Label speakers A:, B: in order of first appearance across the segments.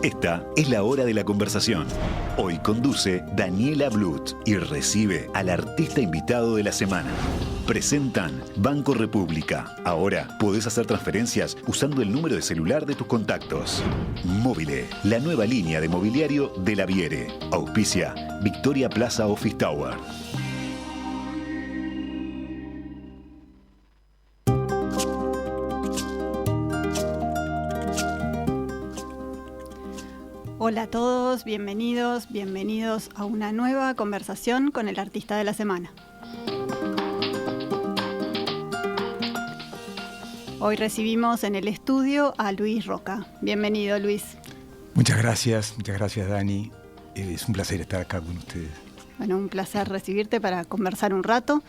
A: Esta es la hora de la conversación. Hoy conduce Daniela Blut y recibe al artista invitado de la semana. Presentan Banco República. Ahora podés hacer transferencias usando el número de celular de tus contactos. Móvile, la nueva línea de mobiliario de la Viere. Auspicia Victoria Plaza Office Tower.
B: Hola a todos, bienvenidos a una nueva conversación con el artista de la semana. Hoy recibimos en el estudio a Luis Roca. Bienvenido, Luis.
C: Muchas gracias Dani. Es un placer estar acá con ustedes.
B: Bueno, un placer recibirte para conversar un rato.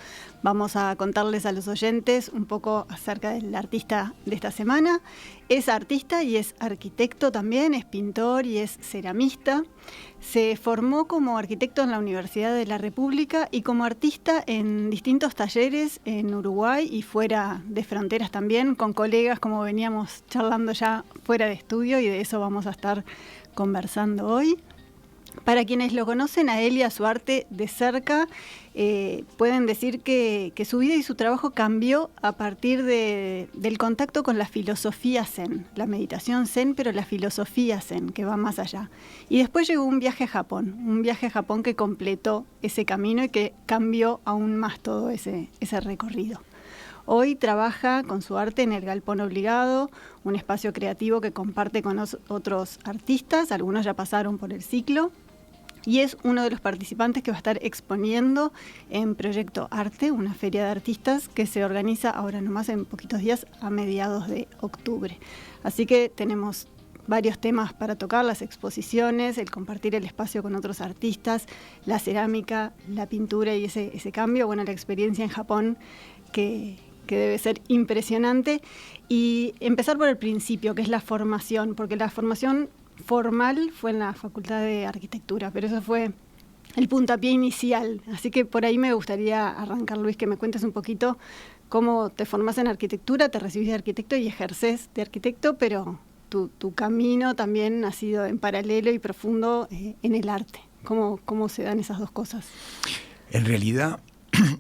B: Vamos a contarles a los oyentes un poco acerca del artista de esta semana. Es artista y es arquitecto también, es pintor y es ceramista. Se formó como arquitecto en la Universidad de la República y como artista en distintos talleres en Uruguay y fuera de fronteras también, con colegas, como veníamos charlando ya fuera de estudio, y de eso vamos a estar conversando hoy. Para quienes lo conocen a él y a su arte de cerca, pueden decir que su vida y su trabajo cambió a partir del contacto con la filosofía zen, la meditación zen, pero la filosofía zen, que va más allá. Y después llegó un viaje a Japón que completó ese camino y que cambió aún más todo ese recorrido. Hoy trabaja con su arte en el Galpón Obligado, un espacio creativo que comparte con otros artistas, algunos ya pasaron por el ciclo, y es uno de los participantes que va a estar exponiendo en Proyecto Arte, una feria de artistas que se organiza ahora nomás en poquitos días a mediados de octubre. Así que tenemos varios temas para tocar: las exposiciones, el compartir el espacio con otros artistas, la cerámica, la pintura y ese cambio, bueno, la experiencia en Japón que debe ser impresionante. Y empezar por el principio, que es la formación, porque la formación formal fue en la Facultad de Arquitectura, pero eso fue el puntapié inicial. Así que por ahí me gustaría arrancar, Luis, que me cuentes un poquito cómo te formás en arquitectura, te recibís de arquitecto y ejercés de arquitecto, pero tu camino también ha sido en paralelo y profundo en el arte. ¿Cómo se dan esas dos cosas?
C: En realidad,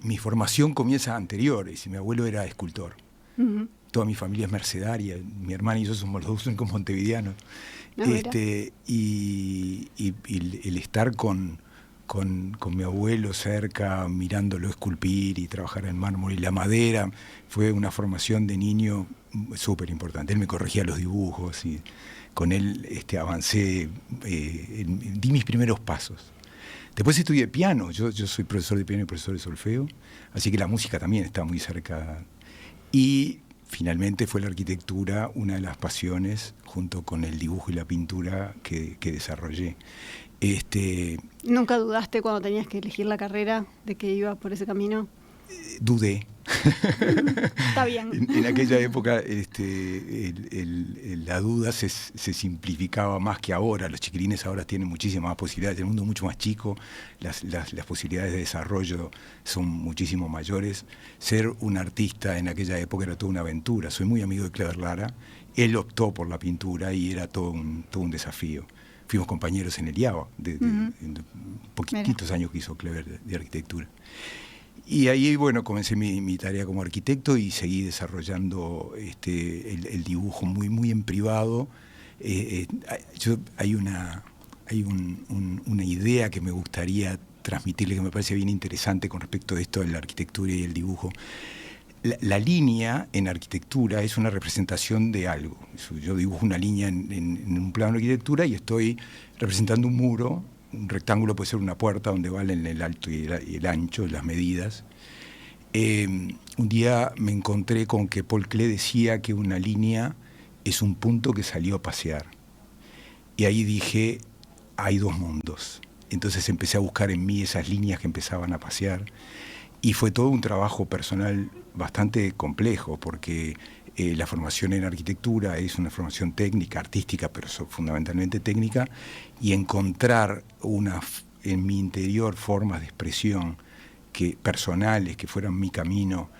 C: mi formación comienza anteriores. Mi abuelo era escultor. Uh-huh. Toda mi familia es mercedaria. Mi hermana y yo somos los dos únicos montevideanos. Y el estar con mi abuelo cerca, mirándolo esculpir y trabajar en mármol y la madera, fue una formación de niño súper importante. Él me corregía los dibujos y con él avancé, di mis primeros pasos. Después estudié piano. Yo soy profesor de piano y profesor de solfeo, así que la música también está muy cerca. Y finalmente fue la arquitectura una de las pasiones, junto con el dibujo y la pintura, que desarrollé.
B: ¿Nunca dudaste cuando tenías que elegir la carrera de que iba por ese camino?
C: Dudé.
B: Está bien.
C: En aquella época la duda se simplificaba más que ahora. Los chiquilines ahora tienen muchísimas más posibilidades. El mundo es mucho más chico, las posibilidades de desarrollo son muchísimo mayores. Ser un artista en aquella época era toda una aventura. Soy muy amigo de Clever Lara. Él optó por la pintura y era todo un desafío. Fuimos compañeros en el IABA, de poquititos años que hizo Clever de arquitectura. Y ahí, bueno, comencé mi tarea como arquitecto y seguí desarrollando el dibujo muy en privado. Hay una idea que me gustaría transmitirle, que me parece bien interesante con respecto a esto de la arquitectura y el dibujo. La línea en arquitectura es una representación de algo. Yo dibujo una línea en un plano de arquitectura y estoy representando un muro. Un rectángulo puede ser una puerta donde valen el alto y el ancho, las medidas. Un día me encontré con que Paul Klee decía que una línea es un punto que salió a pasear. Y ahí dije, hay dos mundos. Entonces empecé a buscar en mí esas líneas que empezaban a pasear. Y fue todo un trabajo personal bastante complejo, porque la formación en arquitectura es una formación técnica, artística, pero fundamentalmente técnica, y encontrar en mi interior formas de expresión personales que fueran mi camino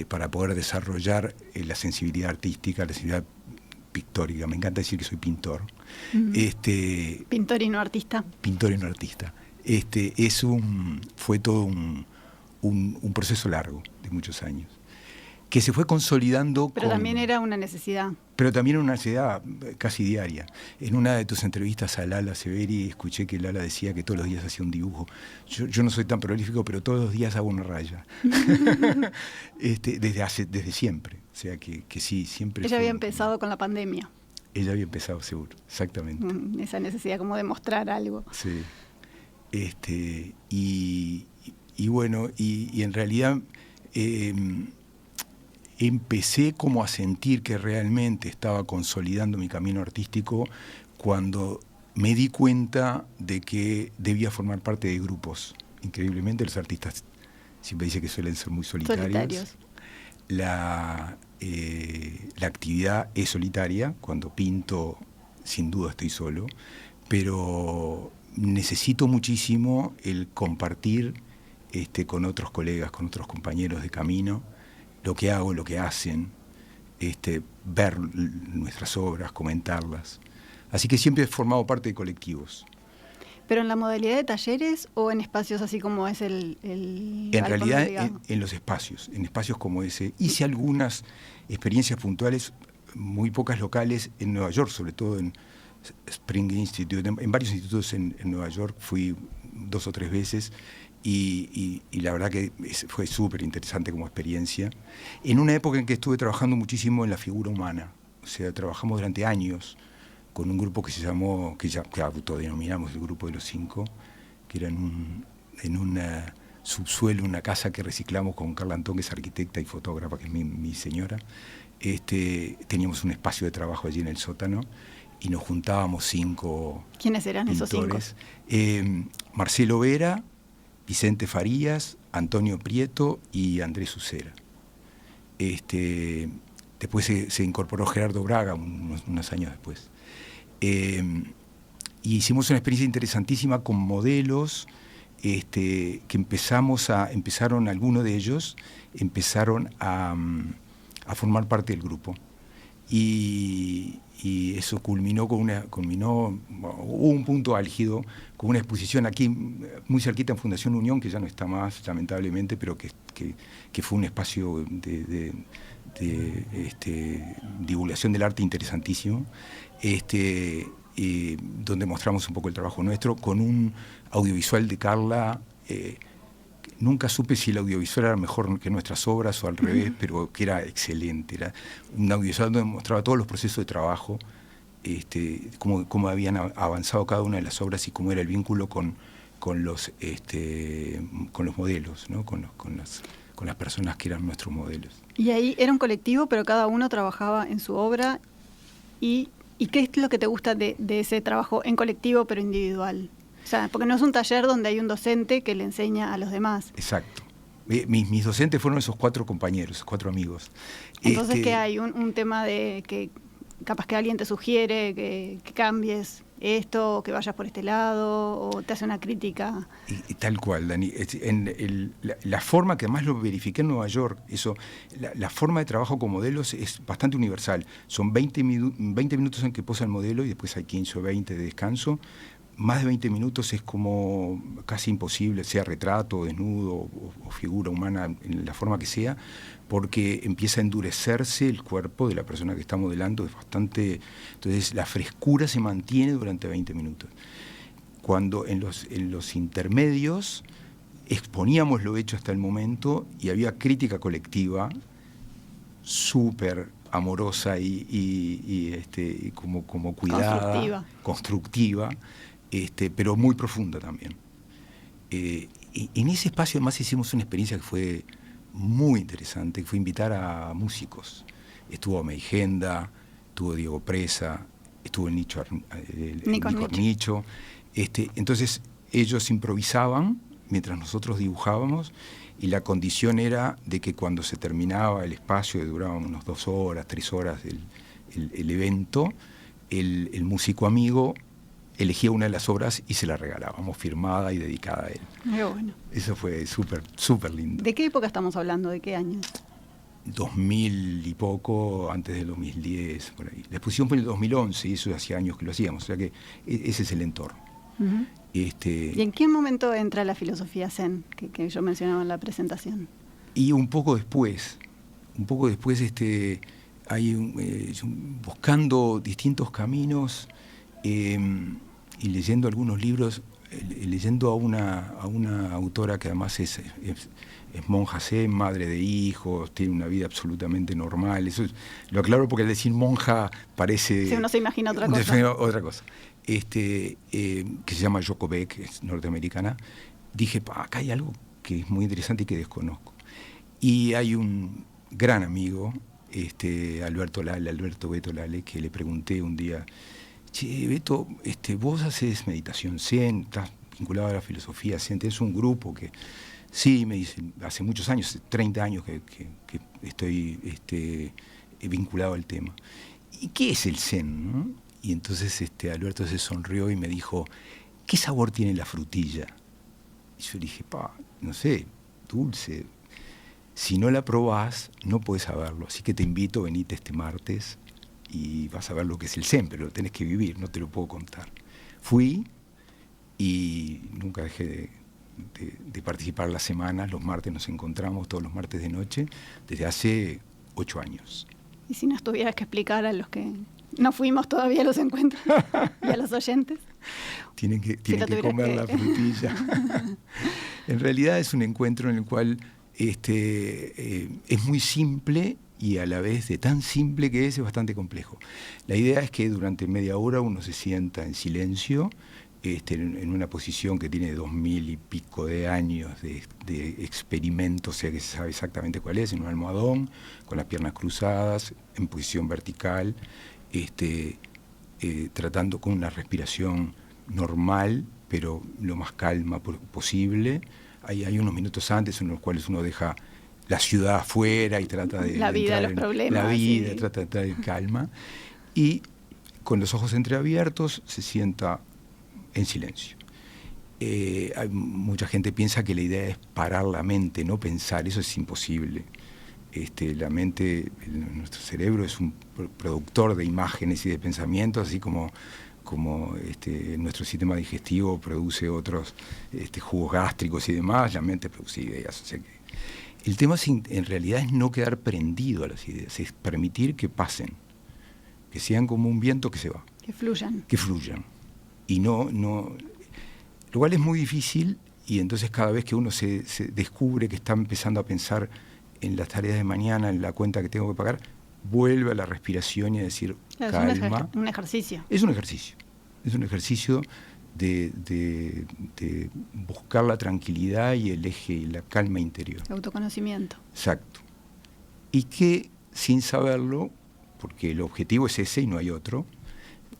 C: para poder desarrollar la sensibilidad artística, la sensibilidad pictórica, me encanta decir que soy pintor.
B: Pintor y no artista.
C: Pintor y no artista. Fue todo un proceso largo, de muchos años, que se fue consolidando.
B: Pero también era una necesidad.
C: Pero también era una necesidad casi diaria. En una de tus entrevistas a Lala Severi escuché que Lala decía que todos los días hacía un dibujo. Yo no soy tan prolífico, pero todos los días hago una raya. Desde siempre. O sea que sí, siempre.
B: Ella había empezado con la pandemia.
C: Ella había empezado, seguro, exactamente.
B: Esa necesidad como de mostrar algo.
C: Sí. Y bueno, y en realidad empecé como a sentir que realmente estaba consolidando mi camino artístico cuando me di cuenta de que debía formar parte de grupos. Increíblemente los artistas siempre dicen que suelen ser muy solitarios. La actividad es solitaria, cuando pinto sin duda estoy solo, pero necesito muchísimo el compartir con otros colegas, con otros compañeros de camino, lo que hago, lo que hacen, ver nuestras obras, comentarlas. Así que siempre he formado parte de colectivos.
B: ¿Pero en la modalidad de talleres o en espacios así como es el
C: En realidad en los espacios, en espacios como ese. Hice algunas experiencias puntuales, muy pocas locales, en Nueva York, sobre todo en Spring Institute, en varios institutos en Nueva York, fui 2 o 3 veces. Y la verdad que fue súper interesante como experiencia. En una época en que estuve trabajando muchísimo en la figura humana. O sea, trabajamos durante años con un grupo que se llamó, que autodenominamos el Grupo de los 5, que era en un subsuelo, una casa que reciclamos con Carla Antón, que es arquitecta y fotógrafa, que es mi señora. Teníamos un espacio de trabajo allí en el sótano y nos juntábamos 5.
B: ¿Quiénes eran
C: pintores.
B: esos 5?
C: Marcelo Vera, Vicente Farías, Antonio Prieto y Andrés Ucera. Después se incorporó Gerardo Braga unos años después. Y hicimos una experiencia interesantísima con modelos que empezaron algunos de ellos, empezaron a formar parte del grupo. Y eso culminó hubo un punto álgido con una exposición aquí muy cerquita en Fundación Unión, que ya no está más, lamentablemente, pero que fue un espacio de divulgación del arte interesantísimo, donde mostramos un poco el trabajo nuestro con un audiovisual de Carla. Nunca supe si el audiovisual era mejor que nuestras obras o al revés, pero que era excelente. Era un audiovisual donde mostraba todos los procesos de trabajo, cómo habían avanzado cada una de las obras y cómo era el vínculo con los modelos, ¿no? con las personas que eran nuestros modelos.
B: Y ahí era un colectivo, pero cada uno trabajaba en su obra. ¿Y qué es lo que te gusta de ese trabajo en colectivo, pero individual? O sea, porque no es un taller donde hay un docente que le enseña a los demás.
C: Exacto. Mis docentes fueron esos 4 compañeros, esos 4 amigos.
B: Entonces, ¿qué hay? Un tema de que capaz que alguien te sugiere que cambies esto, o que vayas por este lado, o te hace una crítica.
C: Y tal cual, Dani. La forma, que además lo verifiqué en Nueva York, la forma de trabajo con modelos es bastante universal. Son 20 minutos en que posa el modelo y después hay 15 o 20 de descanso. Más de 20 minutos es como casi imposible, sea retrato, desnudo o figura humana, en la forma que sea, porque empieza a endurecerse el cuerpo de la persona que está modelando. Es bastante. Entonces la frescura se mantiene durante 20 minutos. Cuando en los intermedios exponíamos lo hecho hasta el momento y había crítica colectiva súper amorosa y como cuidada, constructiva. Pero muy profunda también. En ese espacio además hicimos una experiencia que fue muy interesante, que fue invitar a músicos. Estuvo Meigenda, estuvo Diego Presa, estuvo el Nico Nicho. Entonces ellos improvisaban mientras nosotros dibujábamos, y la condición era de que cuando se terminaba el espacio, que duraba unas 2 horas, 3 horas el evento, el músico amigo elegía una de las obras y se la regalábamos, firmada y dedicada a él.
B: Muy bueno.
C: Eso fue súper, súper lindo.
B: ¿De qué época estamos hablando? ¿De qué años?
C: 2000 y poco, antes del 2010, por ahí. La exposición fue en el 2011 y eso hacía años que lo hacíamos, o sea que ese es el entorno.
B: Uh-huh. ¿Y en qué momento entra la filosofía Zen, que yo mencionaba en la presentación?
C: Y un poco después buscando distintos caminos y leyendo algunos libros, leyendo a una autora que además es monja Zen, madre de hijos, tiene una vida absolutamente normal. Eso lo aclaro porque al decir monja parece...
B: Si uno se imagina otra cosa.
C: Otra cosa. Que se llama Joko Beck, es norteamericana. Dije, acá hay algo que es muy interesante y que desconozco. Y hay un gran amigo, Alberto Beto Lale, que le pregunté un día, che, Beto, vos haces meditación Zen, estás vinculado a la filosofía Zen, tenés un grupo que... Sí, me dice, hace muchos años, 30 años que estoy vinculado al tema. ¿Y qué es el Zen, no? Y entonces Alberto se sonrió y me dijo, ¿qué sabor tiene la frutilla? Y yo le dije, no sé, dulce. Si no la probás, no podés saberlo. Así que te invito, venite este martes y vas a ver lo que es el Zen, pero lo tenés que vivir, no te lo puedo contar. Fui y nunca dejé de participar las semanas. Los martes nos encontramos, todos los martes de noche, desde hace 8 años.
B: Y si nos tuvieras que explicar a los que no fuimos todavía a los encuentros y a los oyentes.
C: Tienen que comer la frutilla. En realidad es un encuentro en el cual es muy simple y a la vez de tan simple que es bastante complejo. La idea es que durante media hora uno se sienta en silencio, en una posición que tiene 2000 y pico de años de experimento, o sea que se sabe exactamente cuál es, en un almohadón, con las piernas cruzadas, en posición vertical, tratando con una respiración normal, pero lo más calma posible. Hay unos minutos antes en los cuales uno deja la ciudad afuera y trata de...
B: La vida, los problemas.
C: La vida,
B: sí.
C: Trata de entrar en calma. Y con los ojos entreabiertos se sienta en silencio. Mucha gente piensa que la idea es parar la mente, no pensar. Eso es imposible. La mente, nuestro cerebro es un productor de imágenes y de pensamientos, así como nuestro sistema digestivo produce otros jugos gástricos y demás, la mente produce ideas. O sea que el tema en realidad es no quedar prendido a las ideas, es permitir que pasen, que sean como un viento que se va.
B: Que fluyan.
C: Que fluyan. Y no, lo cual es muy difícil, y entonces cada vez que uno se descubre que está empezando a pensar en las tareas de mañana, en la cuenta que tengo que pagar, vuelve a la respiración y a decir, calma.
B: Es un ejercicio.
C: Es un ejercicio. Es un ejercicio de buscar la tranquilidad y el eje y la calma interior.
B: El autoconocimiento.
C: Exacto. Y que sin saberlo, porque el objetivo es ese y no hay otro,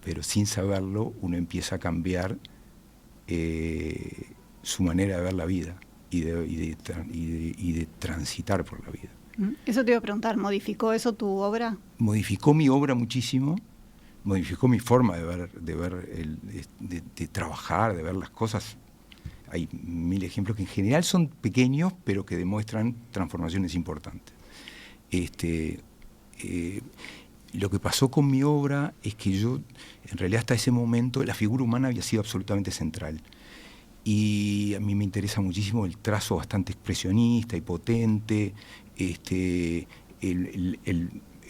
C: pero sin saberlo uno empieza a cambiar su manera de ver la vida y de transitar por la vida.
B: Eso te iba a preguntar, ¿modificó eso tu obra?
C: Modificó mi obra muchísimo, modificó mi forma de trabajar, de ver las cosas. Hay 1000 ejemplos que en general son pequeños, pero que demuestran transformaciones importantes. Lo que pasó con mi obra es que yo, en realidad hasta ese momento, la figura humana había sido absolutamente central. Y a mí me interesa muchísimo el trazo bastante expresionista y potente.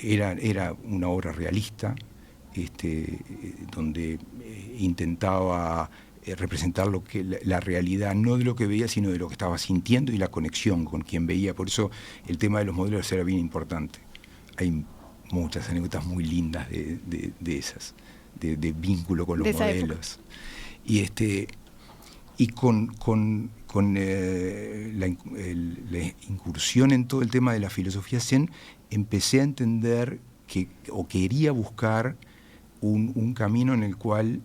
C: Era una obra realista, donde intentaba representar la realidad, no de lo que veía, sino de lo que estaba sintiendo y la conexión con quien veía. Por eso el tema de los modelos era bien importante. Hay muchas anécdotas muy lindas de esas, de vínculo con los modelos. Y con la incursión en todo el tema de la filosofía Zen, empecé a entender o quería buscar un camino en el cual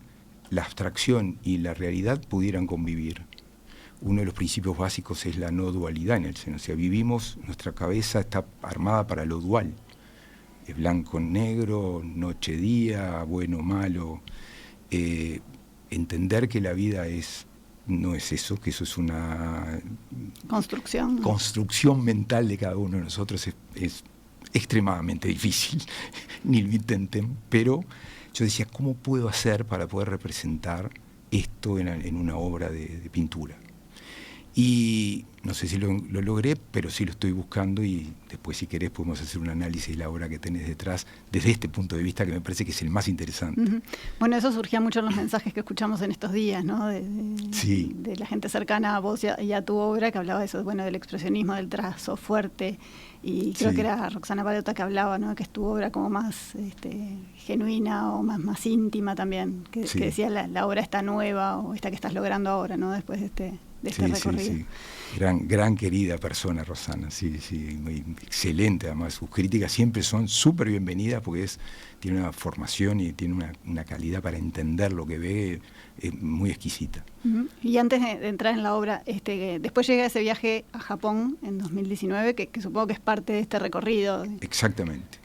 C: la abstracción y la realidad pudieran convivir. Uno de los principios básicos es la no dualidad en el Zen. O sea, nuestra cabeza está armada para lo dual. Es blanco, negro, noche, día, bueno, malo. Entender que la vida no es eso, que eso es una
B: construcción
C: mental de cada uno de nosotros, es extremadamente difícil, ni lo intenten, pero yo decía, ¿cómo puedo hacer para poder representar esto en una obra de pintura? Y no sé si lo logré, pero sí lo estoy buscando, y después, si querés, podemos hacer un análisis de la obra que tenés detrás desde este punto de vista, que me parece que es el más interesante.
B: Uh-huh. Bueno, eso surgía mucho en los mensajes que escuchamos en estos días, ¿no?
C: Sí.
B: De la gente cercana a vos y a tu obra, que hablaba de eso, bueno, del expresionismo, del trazo fuerte, y creo que era Roxana Palota que hablaba, ¿no? Que es tu obra como más genuina o más íntima también, que decía la obra está nueva, o esta que estás logrando ahora, ¿no? Después de este recorrido.
C: Sí. Gran querida persona, Rosana, sí, muy excelente. Además, sus críticas siempre son súper bienvenidas, porque tiene una formación y tiene una calidad para entender lo que ve muy exquisita.
B: Uh-huh. Y antes de entrar en la obra, después llega ese viaje a Japón en 2019, que supongo que es parte de este recorrido.
C: Exactamente,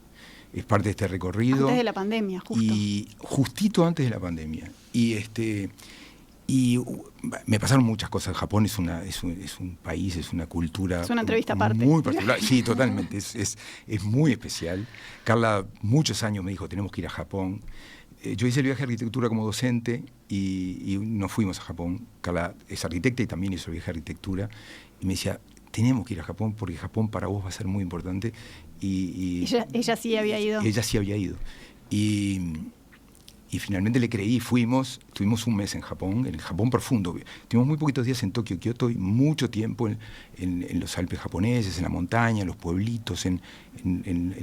C: es parte de este recorrido.
B: Antes de la pandemia, justo.
C: Y justito antes de la pandemia. Y me pasaron muchas cosas. Japón es un país, es una cultura.
B: Es una entrevista aparte.
C: Muy particular. Sí, totalmente. Es muy especial. Carla, muchos años me dijo, tenemos que ir a Japón. Yo hice el viaje de arquitectura como docente y nos fuimos a Japón. Carla es arquitecta y también hizo el viaje de arquitectura. Y me decía, tenemos que ir a Japón porque Japón para vos va a ser muy importante.
B: Ella sí había ido.
C: Ella sí había ido. Y finalmente le creí, fuimos, estuvimos un mes en Japón profundo. Tuvimos muy poquitos días en Tokio, Kioto, y mucho tiempo en los Alpes japonesos, en la montaña, en los pueblitos, en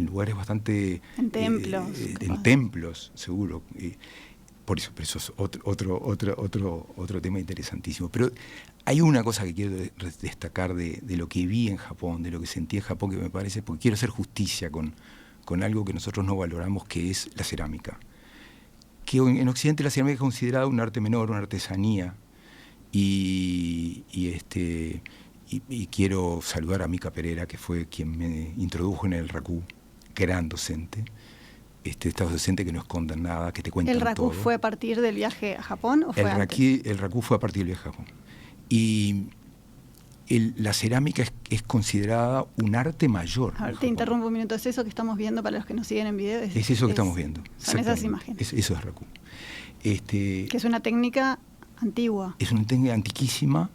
C: lugares bastante...
B: En templos.
C: En templos, seguro. Pero eso es otro tema interesantísimo. Pero hay una cosa que quiero destacar de lo que vi en Japón, de lo que sentí en Japón, que me parece, porque quiero hacer justicia con algo que nosotros no valoramos, que es la cerámica. Que en Occidente la cerámica es considerada un arte menor, una artesanía, y quiero saludar a Mica Pereira, que fue quien me introdujo en el Raku, gran docente, esta docente que no esconden nada, que te cuentan todo.
B: ¿El Raku fue a partir del viaje a Japón o fue antes?
C: El Raku fue a partir del viaje a Japón. Y la cerámica es considerada un arte mayor.
B: A ver, te interrumpo un minuto. ¿Es eso que estamos viendo para los que nos siguen en video?
C: Es eso que estamos viendo.
B: Son esas imágenes.
C: Eso es Raku.
B: Que es una técnica antigua.
C: Es una técnica antiquísima,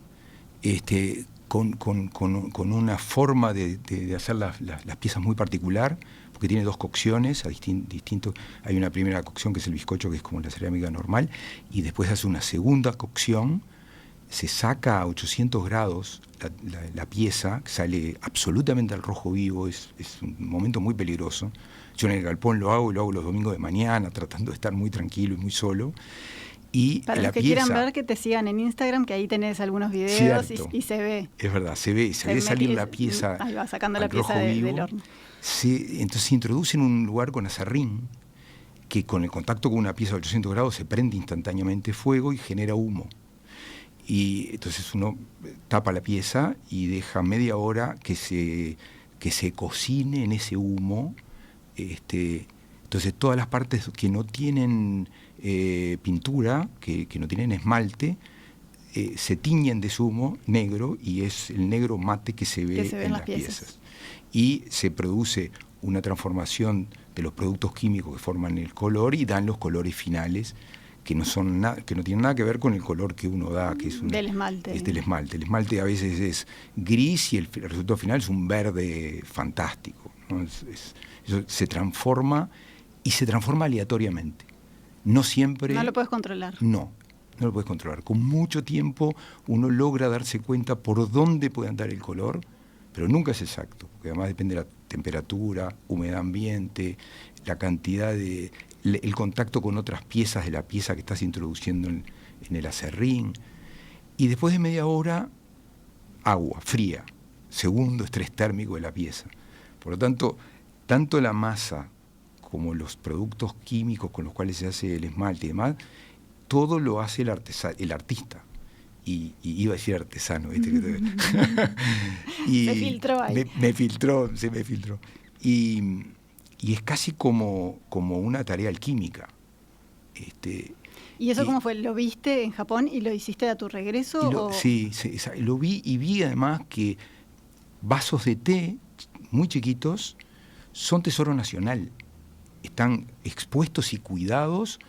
C: con una forma de hacer las piezas muy particular, porque tiene dos cocciones distintos. Hay una primera cocción, que es el bizcocho, que es como la cerámica normal, y después hace una segunda cocción. Se saca a 800 grados la pieza, que sale absolutamente al rojo vivo, es un momento muy peligroso. Yo en el galpón lo hago los domingos de mañana, tratando de estar muy tranquilo y muy solo. Y
B: para
C: la
B: los que
C: pieza,
B: quieran ver, que te sigan en Instagram, que ahí tenés algunos videos y se ve.
C: Es verdad, se ve salir la pieza.
B: Ahí va sacando la pieza del horno.
C: Entonces se introduce en un lugar con aserrín, que con el contacto con una pieza de 800 grados se prende instantáneamente fuego y genera humo. Y entonces uno tapa la pieza y deja media hora que se cocine en ese humo. Entonces todas las partes que no tienen pintura, que no tienen esmalte, se tiñen de ese humo negro, y es el negro mate que se ve en las piezas. Y se produce una transformación de los productos químicos que forman el color y dan los colores finales, que no tienen nada que ver con el color que uno da, que es
B: del esmalte.
C: Es del esmalte. El esmalte a veces es gris y el resultado final es un verde fantástico, ¿no? Eso se transforma, y se transforma aleatoriamente. No siempre...
B: No lo puedes controlar.
C: No lo puedes controlar. Con mucho tiempo uno logra darse cuenta por dónde puede andar el color, pero nunca es exacto, porque además depende de la temperatura, humedad ambiente, la cantidad el contacto con otras piezas de la pieza que estás introduciendo en el aserrín. Y después de media hora, agua fría, segundo estrés térmico de la pieza. Por lo tanto, tanto la masa como los productos químicos con los cuales se hace el esmalte y demás, todo lo hace el artista. Y iba a decir artesano, ¿viste?
B: Y se filtró ahí.
C: Se me filtró. Y es casi como una tarea alquímica.
B: ¿Y eso cómo fue? ¿Lo viste en Japón y lo hiciste a tu regreso?
C: Sí, lo vi, y vi además que vasos de té muy chiquitos son tesoro nacional. Están expuestos y cuidados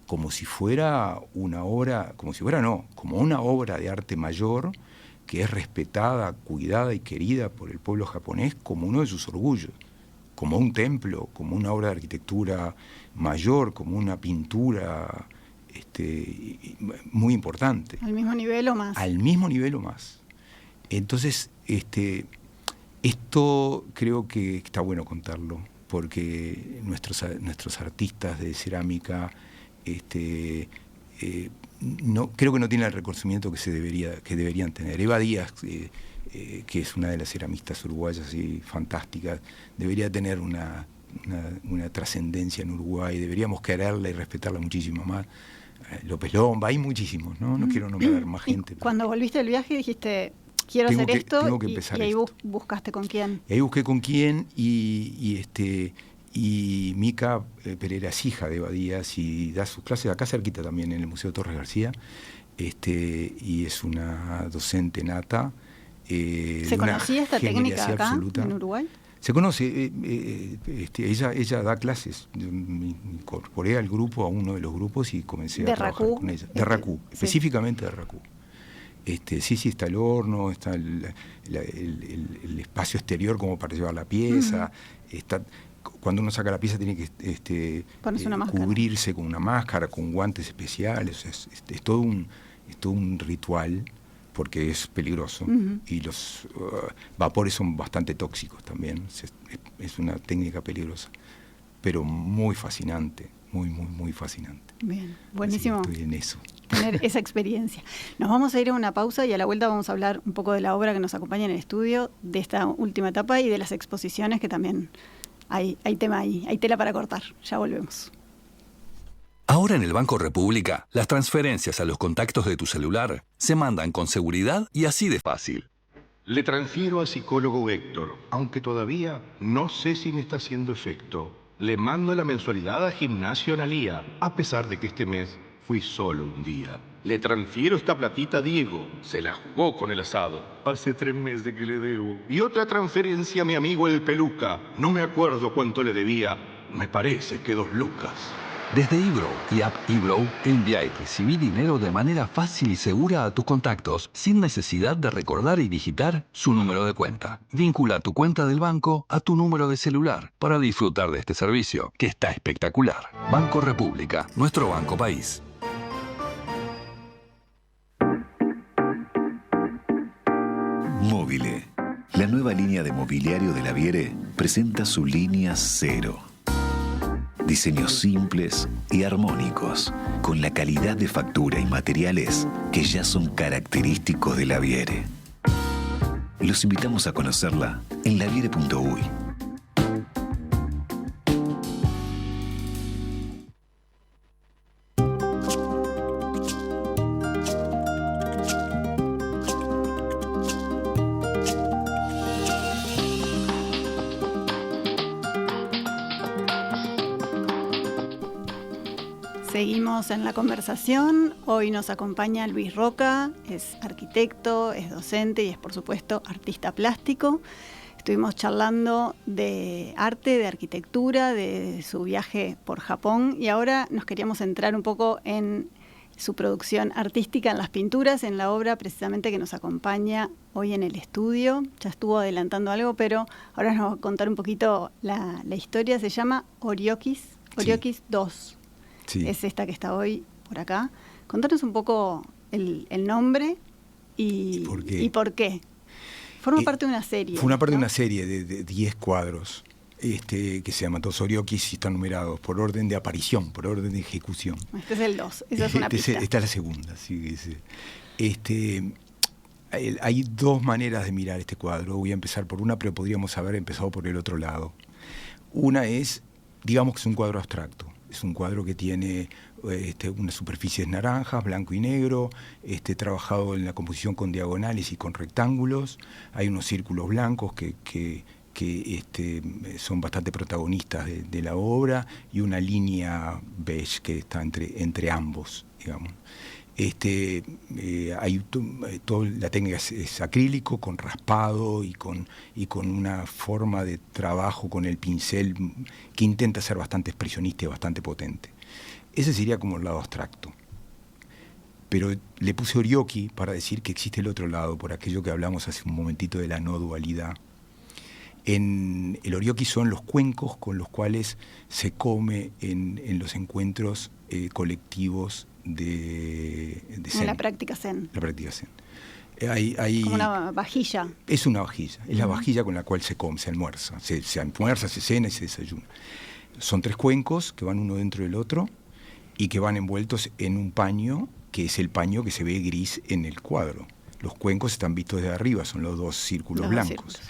C: como si fuera una obra, como una obra de arte mayor que es respetada, cuidada y querida por el pueblo japonés como uno de sus orgullos, como un templo, como una obra de arquitectura mayor, como una pintura muy importante.
B: ¿Al mismo nivel o más?
C: Al mismo nivel o más. Entonces, esto creo que está bueno contarlo, porque nuestros artistas de cerámica creo que no tienen el reconocimiento que deberían tener. Eva Díaz, que es una de las ceramistas uruguayas y fantásticas, debería tener una trascendencia en Uruguay, deberíamos quererla y respetarla muchísimo más. López Lomba, hay muchísimos, ¿no? No quiero nombrar más gente.
B: Cuando volviste del viaje dijiste, quiero hacer esto, y ahí buscaste con quién.
C: Y ahí busqué con quién, y Mica Pereira es hija de Eva Díaz y da sus clases acá cerquita también, en el Museo Torres García, y es una docente nata.
B: ¿Se conocía esta técnica acá, absoluta. En Uruguay?
C: Se conoce, ella da clases. Me incorporé al grupo, a uno de los grupos, y comencé a trabajar con ella. De Racú, específicamente de Racú. Sí, está el horno, está el espacio exterior como para llevar la pieza. Cuando uno saca la pieza tiene que cubrirse con una máscara, con guantes especiales. Es todo un ritual, porque es peligroso, y los vapores son bastante tóxicos también. Es una técnica peligrosa, pero muy fascinante, muy fascinante.
B: Bien, buenísimo.
C: Así que estoy en eso.
B: Tener esa experiencia. Nos vamos a ir a una pausa y a la vuelta vamos a hablar un poco de la obra que nos acompaña en el estudio, de esta última etapa y de las exposiciones, que también hay tema ahí, hay tela para cortar. Ya volvemos.
D: Ahora en el Banco República, las transferencias a los contactos de tu celular se mandan con seguridad y así de fácil.
E: Le transfiero al psicólogo Héctor, aunque todavía no sé si me está haciendo efecto. Le mando la mensualidad a Gimnasio Analía, a pesar de que este mes fui solo un día. Le transfiero esta platita a Diego, se la jugó con el asado. Hace 3 meses que le debo. Y otra transferencia a mi amigo el Peluca. No me acuerdo cuánto le debía, me parece que 2 lucas.
D: Desde eBrow y App eBrow, envía y recibí dinero de manera fácil y segura a tus contactos, sin necesidad de recordar y digitar su número de cuenta. Vincula tu cuenta del banco a tu número de celular para disfrutar de este servicio, que está espectacular. Banco República, nuestro banco país.
A: Móvile, la nueva línea de mobiliario de la Viere, presenta su línea Cero. Diseños simples y armónicos, con la calidad de factura y materiales que ya son característicos de la Viere. Los invitamos a conocerla en laviere.uy.
B: Seguimos en la conversación. Hoy nos acompaña Luis Roca, es arquitecto, es docente y es, por supuesto, artista plástico. Estuvimos charlando de arte, de arquitectura, de su viaje por Japón, y ahora nos queríamos centrar un poco en su producción artística, en las pinturas, en la obra precisamente que nos acompaña hoy en el estudio. Ya estuvo adelantando algo, pero ahora nos va a contar un poquito la historia. Se llama Oriokis 2. Sí. Es esta que está hoy por acá. Contanos un poco el nombre y por qué. Forma parte de una serie.
C: Fue una parte de una serie de 10 cuadros que se llaman todos Oriokis y están numerados por orden de aparición, por orden de ejecución.
B: Este es el 2, esa es una pista.
C: Esta es la segunda. Sí, hay 2 maneras de mirar este cuadro. Voy a empezar por una, pero podríamos haber empezado por el otro lado. Una es, digamos que es un cuadro abstracto. Es un cuadro que tiene unas superficies naranjas, blanco y negro, trabajado en la composición con diagonales y con rectángulos. Hay unos círculos blancos que son bastante protagonistas de la obra, y una línea beige que está entre ambos, digamos. La técnica es acrílico, con raspado y con una forma de trabajo con el pincel que intenta ser bastante expresionista y bastante potente. Ese sería como el lado abstracto. Pero le puse oryoki para decir que existe el otro lado, por aquello que hablamos hace un momentito de la no dualidad. El oryoki son los cuencos con los cuales se come en los encuentros colectivos de Zen.
B: En la práctica Zen.
C: La práctica Zen.
B: Como una vajilla.
C: Es una vajilla, es la vajilla con la cual se come, se almuerza. Se almuerza, se cena y se desayuna. Son 3 cuencos que van uno dentro del otro y que van envueltos en un paño, que es el paño que se ve gris en el cuadro. Los cuencos están vistos de arriba, son los 2 círculos blancos.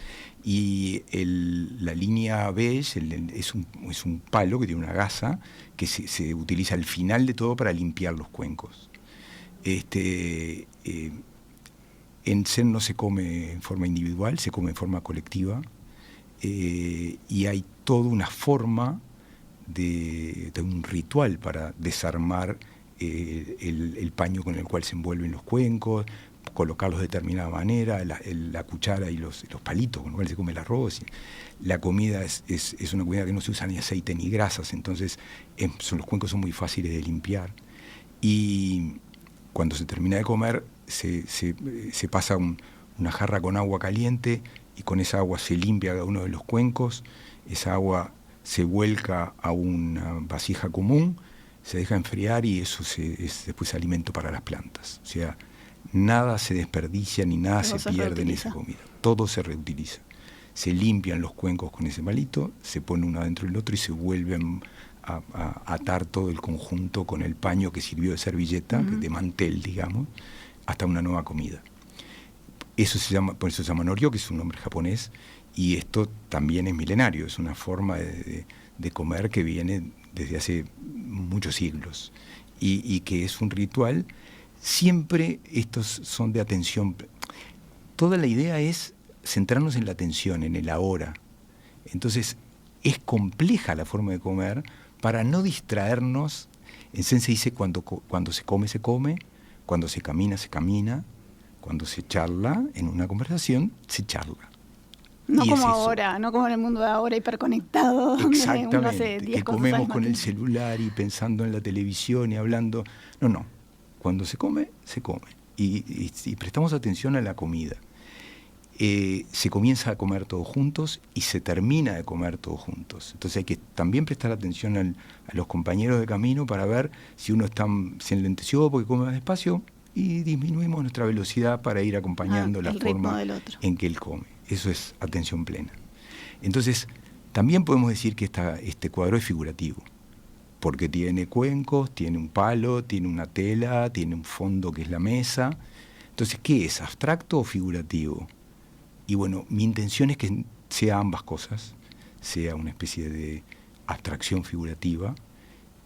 C: Y la línea beige es un palo que tiene una gasa que se utiliza al final de todo para limpiar los cuencos. En Zen no se come en forma individual, se come en forma colectiva, y hay toda una forma de un ritual para desarmar el paño con el cual se envuelven los cuencos, colocarlos de determinada manera, la cuchara y los palitos con los cuales se come el arroz. La comida es una comida que no se usa ni aceite ni grasas, entonces los cuencos son muy fáciles de limpiar. Y cuando se termina de comer, se pasa una jarra con agua caliente y con esa agua se limpia cada uno de los cuencos. Esa agua se vuelca a una vasija común, se deja enfriar y eso es después alimento para las plantas. O sea, nada se desperdicia ni nada se pierde en esa comida. Todo se reutiliza. Se limpian los cuencos con ese palito, se pone uno adentro del otro y se vuelven a atar todo el conjunto con el paño que sirvió de servilleta, de mantel, digamos, hasta una nueva comida. Eso se llama, por eso se llama Noryo, que es un nombre japonés, y esto también es milenario, es una forma de comer que viene desde hace muchos siglos y que es un ritual. Siempre estos son de atención. Toda la idea es centrarnos en la atención, en el ahora. Entonces, es compleja la forma de comer para no distraernos. En Zen se dice cuando se come, se come, cuando se camina, se camina, cuando se charla en una conversación, se charla.
B: No como ahora, no como en el mundo de ahora hiperconectado, donde uno hace 10
C: que
B: cosas
C: comemos con el celular y pensando en la televisión y hablando. No. Cuando se come, se come. Y prestamos atención a la comida. Se comienza a comer todos juntos y se termina de comer todos juntos. Entonces hay que también prestar atención a los compañeros de camino para ver si uno se enlenteció porque come más despacio y disminuimos nuestra velocidad para ir acompañando la forma en que él come. Eso es atención plena. Entonces, también podemos decir que este cuadro es figurativo, porque tiene cuencos, tiene un palo, tiene una tela, tiene un fondo que es la mesa. Entonces, ¿qué es? ¿Abstracto o figurativo? Y bueno, mi intención es que sea ambas cosas, sea una especie de abstracción figurativa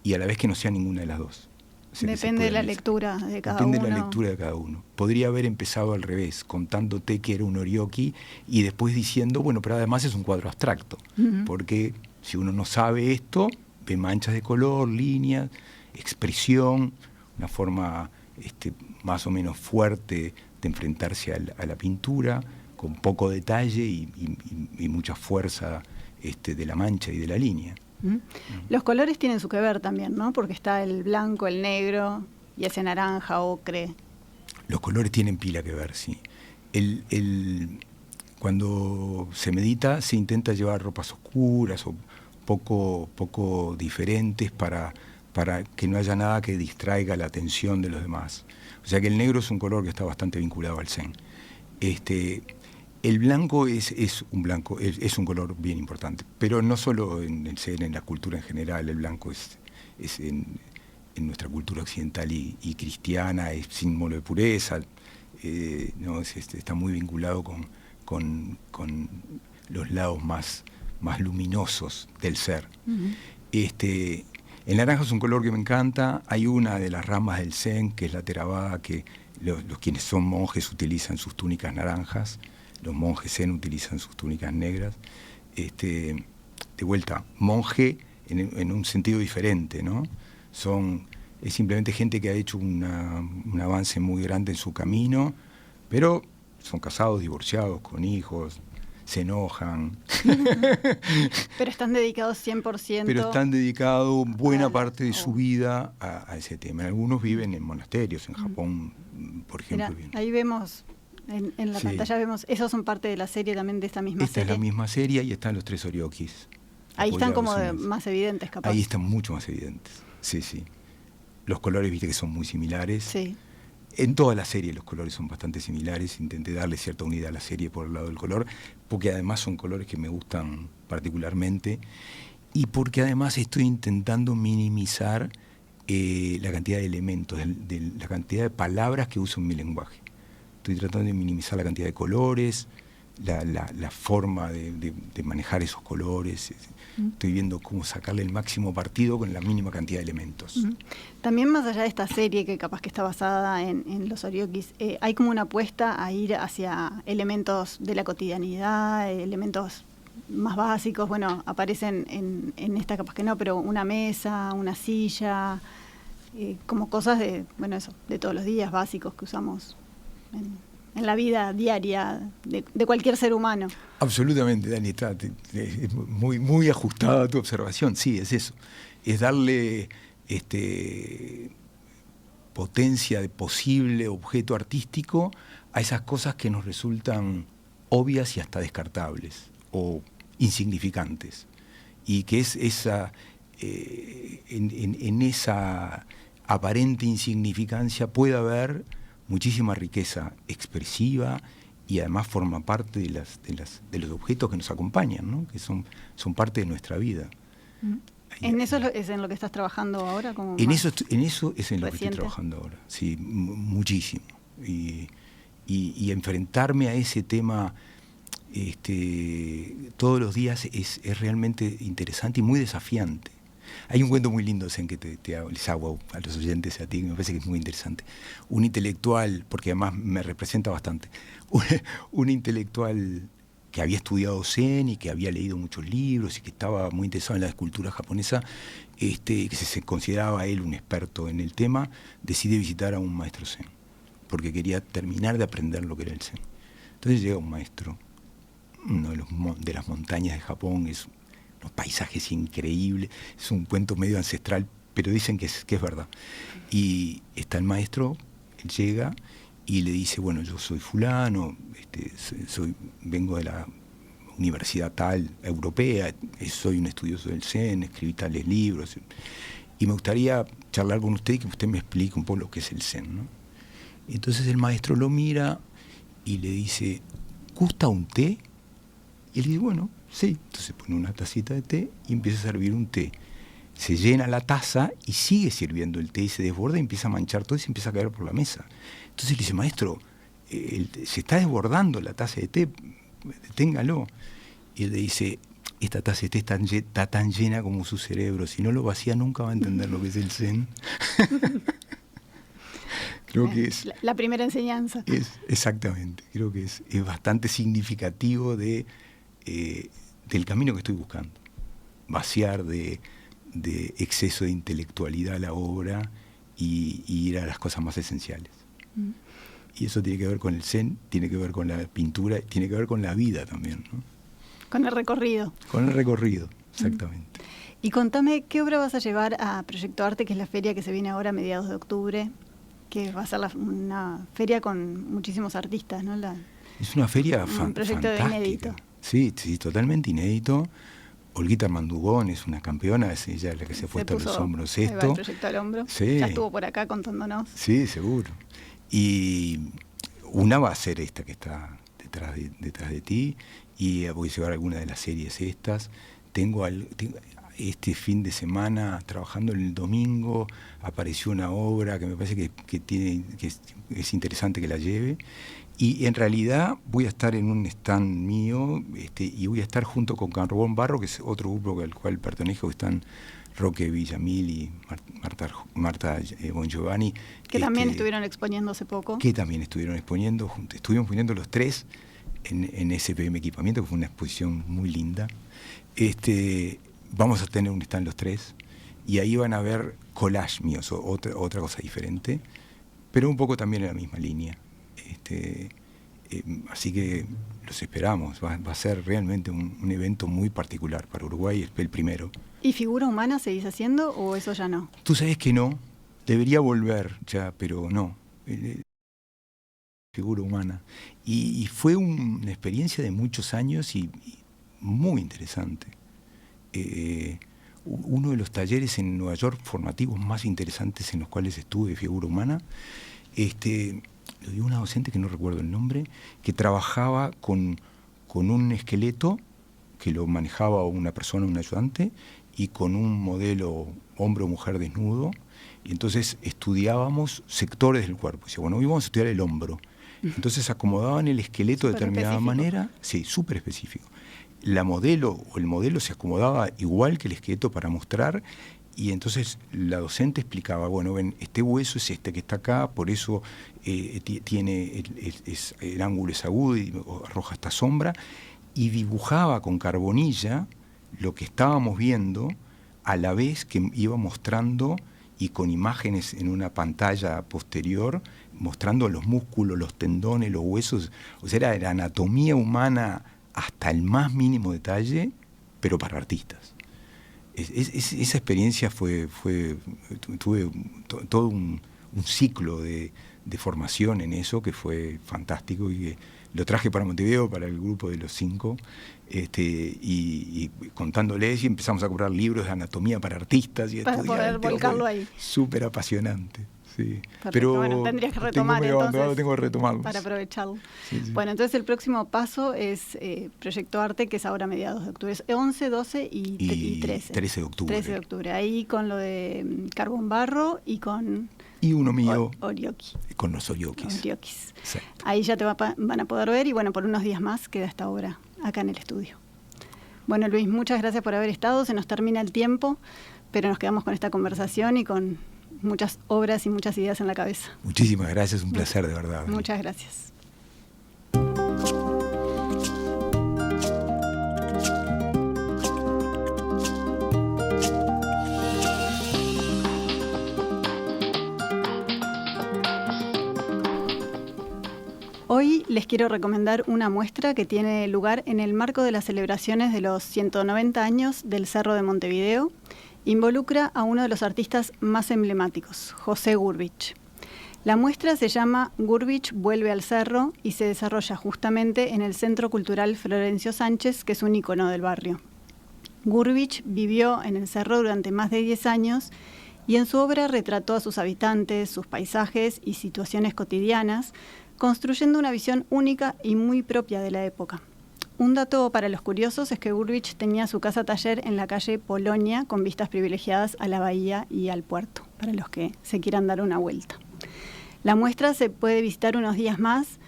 C: y a la vez que no sea ninguna de las dos. O sea,
B: depende de la lectura de cada uno.
C: Depende de la lectura de cada uno. Podría haber empezado al revés, contándote que era un oryoki y después diciendo, bueno, pero además es un cuadro abstracto, porque si uno no sabe esto, ve manchas de color, líneas, expresión, una forma más o menos fuerte de enfrentarse a la pintura, con poco detalle y mucha fuerza de la mancha y de la línea.
B: Los colores tienen su que ver también, ¿no? Porque está el blanco, el negro y ese naranja, ocre.
C: Los colores tienen pila que ver, sí. Cuando se medita se intenta llevar ropas oscuras o poco diferentes para que no haya nada que distraiga la atención de los demás. O sea que el negro es un color que está bastante vinculado al Zen. El blanco es un color bien importante, pero no solo en el Zen, en la cultura en general. El blanco es en nuestra cultura occidental y cristiana, es símbolo de pureza, está muy vinculado con los lados más luminosos del ser. El naranja es un color que me encanta. Hay una de las ramas del Zen, que es la Theravada, que los quienes son monjes utilizan sus túnicas naranjas. Los monjes Zen utilizan sus túnicas negras. De vuelta, monje en un sentido diferente, ¿no? Son Es simplemente gente que ha hecho un avance muy grande en su camino, pero son casados, divorciados, con hijos, se enojan.
B: Pero están dedicados 100%.
C: Pero están dedicados buena parte de su vida a ese tema. Algunos viven en monasterios, en Japón, por ejemplo.
B: Mirá, ahí vemos, en la pantalla vemos, esos son parte de la serie también, de esta misma serie.
C: Esta es la misma serie y están los 3 Oriokis.
B: Ahí están como más evidentes, capaz.
C: Ahí están mucho más evidentes, sí. Los colores, viste que son muy similares.
B: Sí.
C: En toda la serie los colores son bastante similares. Intenté darle cierta unidad a la serie por el lado del color, porque además son colores que me gustan particularmente y porque además estoy intentando minimizar la cantidad de elementos, la cantidad de palabras que uso en mi lenguaje. Estoy tratando de minimizar la cantidad de colores, la forma de manejar esos colores. Estoy viendo cómo sacarle el máximo partido con la mínima cantidad de elementos.
B: También más allá de esta serie, que capaz que está basada en los Oriokis, hay como una apuesta a ir hacia elementos de la cotidianidad, elementos más básicos. Bueno, aparecen en esta capaz que no, pero una mesa, una silla, como cosas de todos los días, básicos que usamos en la vida diaria de cualquier ser humano.
C: Absolutamente, Dani, es muy, muy ajustada a tu observación. Sí, es eso. Es darle potencia de posible objeto artístico a esas cosas que nos resultan obvias y hasta descartables o insignificantes. Y que es esa en esa aparente insignificancia puede haber muchísima riqueza expresiva y además forma parte de los objetos que nos acompañan, ¿no? Que son parte de nuestra vida.
B: ¿En eso es en lo que estás trabajando ahora?
C: En eso es en lo que estoy trabajando ahora, sí, muchísimo. Y enfrentarme a ese tema todos los días es realmente interesante y muy desafiante. Hay un cuento muy lindo, Zen, que les hago a los oyentes, a ti, que me parece que es muy interesante. Un intelectual, porque además me representa bastante, un intelectual que había estudiado Zen y que había leído muchos libros y que estaba muy interesado en la escultura japonesa, que se consideraba él un experto en el tema, decide visitar a un maestro Zen, porque quería terminar de aprender lo que era el Zen. Entonces llega un maestro, uno de las montañas de Japón, es unos paisajes increíbles, es un cuento medio ancestral, pero dicen que es verdad. Y está el maestro, él llega y le dice, bueno, yo soy fulano, vengo de la universidad tal europea, soy un estudioso del Zen, escribí tales libros, y me gustaría charlar con usted y que usted me explique un poco lo que es el Zen, ¿no? Entonces el maestro lo mira y le dice, ¿gusta un té? Y él dice, bueno, sí. Entonces pone una tacita de té y empieza a servir un té. Se llena la taza y sigue sirviendo el té y se desborda y empieza a manchar todo y se empieza a caer por la mesa. Entonces le dice, maestro, se está desbordando la taza de té, deténgalo. Y él le dice, esta taza de té está tan llena como su cerebro, si no lo vacía nunca va a entender lo que es el Zen. Creo que es
B: la primera enseñanza.
C: Exactamente, creo que es bastante significativo del camino que estoy buscando. Vaciar de exceso de intelectualidad la obra y ir a las cosas más esenciales. Y eso tiene que ver con el Zen, tiene que ver con la pintura, tiene que ver con la vida también, ¿no?
B: Con el recorrido.
C: Con el recorrido, exactamente.
B: Y contame, ¿qué obra vas a llevar a Proyecto Arte, que es la feria que se viene ahora a mediados de octubre? Que va a ser una feria con muchísimos artistas, ¿no?
C: Es una feria
B: un proyecto
C: fantástica.
B: Inédito.
C: Sí, totalmente inédito. Olguita Mandugón es una campeona, es ella la que se fue hasta los hombros esto.
B: El proyecto al hombro.
C: Sí.
B: Ya estuvo por acá contándonos.
C: Sí, seguro. Y una va a ser esta que está detrás de ti, y voy a llevar alguna de las series estas. Tengo este fin de semana, trabajando el domingo, apareció una obra que me parece que es interesante que la lleve. Y en realidad voy a estar en un stand mío, y voy a estar junto con Carbón Barro, que es otro grupo al cual pertenezco, que están Roque Villamil y Marta Bongiovanni.
B: Que también estuvieron exponiendo hace poco.
C: Que también estuvieron exponiendo, estuvimos exponiendo los tres en SPM Equipamiento, que fue una exposición muy linda. Vamos a tener un stand los tres, y ahí van a ver collage míos, otra cosa diferente, pero un poco también en la misma línea. Así que los esperamos, va a ser realmente un evento muy particular para Uruguay, es el primero.
B: ¿Y figura humana seguís haciendo o eso ya no?
C: Tú sabes que no, debería volver ya, pero no. Figura humana. Y fue una experiencia de muchos años y muy interesante. Uno de los talleres en Nueva York formativos más interesantes en los cuales estuve de figura humana, lo dio una docente que no recuerdo el nombre, que trabajaba con un esqueleto que lo manejaba una persona, un ayudante, y con un modelo hombre o mujer desnudo, y entonces estudiábamos sectores del cuerpo. Decía, bueno, hoy vamos a estudiar el hombro. Entonces acomodaban el esqueleto de determinada manera, sí, súper específico. El modelo se acomodaba igual que el esqueleto para mostrar, y entonces la docente explicaba, bueno, ven, este hueso es este que está acá, por eso tiene el ángulo es agudo y arroja esta sombra, y dibujaba con carbonilla lo que estábamos viendo a la vez que iba mostrando, y con imágenes en una pantalla posterior, mostrando los músculos, los tendones, los huesos. O sea, era anatomía humana hasta el más mínimo detalle, pero para artistas. Esa experiencia tuve todo un ciclo de formación en eso que fue fantástico, y que lo traje para Montevideo, para el grupo de los 5, y contándoles, y empezamos a comprar libros de anatomía para artistas y
B: para poder volcarlo ahí.
C: Súper apasionante. Sí.
B: Perfecto.
C: Pero
B: bueno, tendrías que retomar
C: tengo que retomarlo
B: para aprovecharlo.
C: Sí.
B: Bueno, entonces el próximo paso es Proyecto Arte, que es ahora a mediados de octubre. Es 11, 12 y 13.
C: 13 de octubre.
B: 13 de octubre. Ahí con lo de Carbón Barro y con...
C: Y uno mío.
B: Orioki.
C: Con los Oriokis.
B: Exacto. Ahí ya te van a poder ver, y bueno, por unos días más queda esta obra acá en el estudio. Bueno, Luis, muchas gracias por haber estado. Se nos termina el tiempo, pero nos quedamos con esta conversación y con muchas obras y muchas ideas en la cabeza.
C: Muchísimas gracias, un placer de verdad.
B: Muchas gracias. Hoy les quiero recomendar una muestra que tiene lugar en el marco de las celebraciones de los 190 años del Cerro de Montevideo. Involucra a uno de los artistas más emblemáticos, José Gurvich. La muestra se llama Gurvich vuelve al cerro y se desarrolla justamente en el Centro Cultural Florencio Sánchez, que es un ícono del barrio. Gurvich vivió en el cerro durante más de 10 años y en su obra retrató a sus habitantes, sus paisajes y situaciones cotidianas, construyendo una visión única y muy propia de la época. Un dato para los curiosos es que Gurvich tenía su casa-taller en la calle Polonia, con vistas privilegiadas a la bahía y al puerto, para los que se quieran dar una vuelta. La muestra se puede visitar unos días más.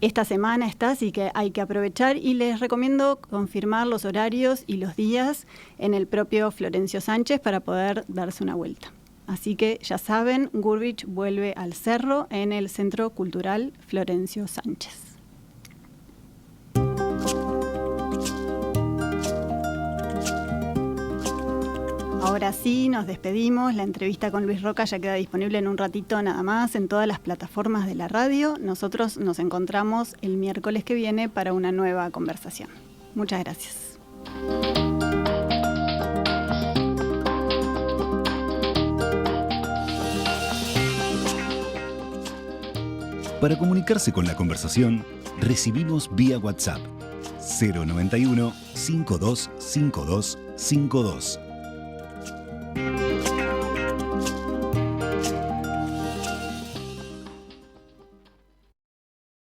B: Esta semana está, así que hay que aprovechar, y les recomiendo confirmar los horarios y los días en el propio Florencio Sánchez para poder darse una vuelta. Así que ya saben, Gurvich vuelve al cerro en el Centro Cultural Florencio Sánchez. Ahora sí, nos despedimos. La entrevista con Luis Roca ya queda disponible en un ratito nada más en todas las plataformas de la radio. Nosotros nos encontramos el miércoles que viene para una nueva conversación. Muchas gracias.
A: Para comunicarse con la conversación, recibimos vía WhatsApp 091 525252.